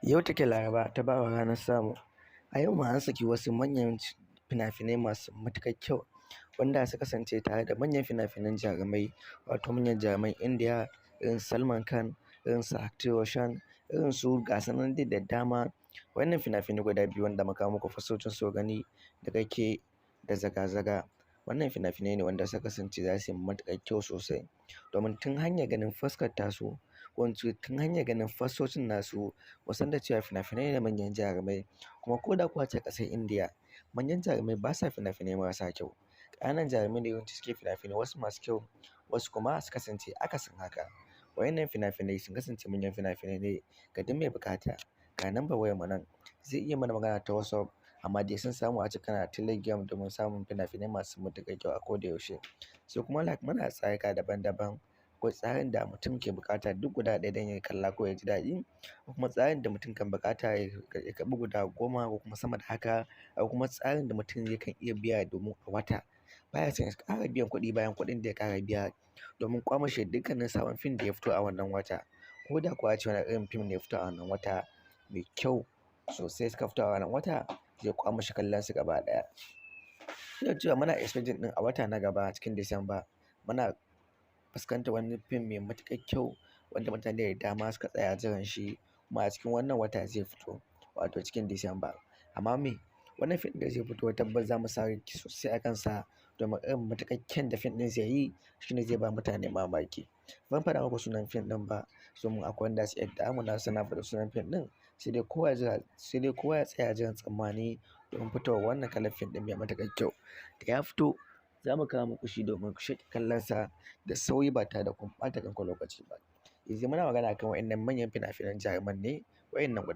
Yau take Laraba ta bawa ranar samu. A yau ma an saki wasu manyan fina-finai masu matuƙar kyau wanda suka kasance tare da manyan fina-finan jarumai wato manyan jaruman Indiya irin Salman Khan, irin su Hrithik Roshan, irin su gasu nan dai da dama. Wannan fina-finai guda biyu wanda muka muku fasocin su gani da kake da zaga-zaga. Wannan fina-finai ne wanda suka kasance za su yi matuƙar kyau sosai. Domin tun hanyar ganin fuskar tasu, ko in ce tun hanyar ganin fasocin nasu, musan da cewa fina-finai ne manyan jarumai. Kuma ko da kuwa ce ƙasar Indiya, manyan jarumai ba sa fina-finai marasa kyau. Ƙananan jarumai ne yawanci suke fina-finai wasu masu kyau, wasu kuma su kasance akasin haka. Waɗannan fina-finai sun kasance manyan fina-finai ne ga duk mai buƙata. Ga number wayar mu nan zai iya mana magana ta WhatsApp, amma dai sun samu a cikin Telegram domin samun fina-finai masu matuƙar kyau a koda yaushe. Sai kuma muna tsarika daban-daban. Akwai tsarin da mutum ke buƙata duk guda ɗaya don ya kalla ko ya ji daɗi. Akwai kuma tsarin da mutum kan buƙata ya karɓi guda 10 ko kuma sama da haka. Akwai kuma tsarin da mutum yakan iya biya domin a wata baya son ya ƙara biyan kuɗi bayan kuɗin da ya ƙara biya domin ƙwamashe dukkanin sabon fim da ya fito a wannan wata. Ko da kuwa ce wane irin fim ne ya fito a wannan wata mai kyau sosai suka fito a wannan wata, zai ƙwamashe kallon su gaba ɗaya. Duk da cewa muna expecting ɗin a wata na gaba cikin Disamba muna fuskantar wani fim mai matuƙar kyau wanda mutane da dama suka tsaya jiran shi, kuma a cikin wannan wata zai fito wato cikin Disamba. Amma me wannan fim da zai fito tabbas za mu sa rai sosai a kansa domin irin matuƙar kyan da fim ɗin zai yi shine zai ba mutane mamaki. Ban faɗa muku sunan fim ɗin ba domin akwai wanda su yadda amuna suna faɗa sunan fim ɗin, sai dai kowa ya tsaya jiran tsammani domin fitowar wannan kalar fim ɗin mai matuƙar kyau. Da ya fito za mu kawo muku shi domin ku shaƙi kallonsa da sauri ba tare da kun ɓata kanku lokaci ba. Yanzu muna magana akan waɗannan manyan fina-finan jaruman ne waɗannan guda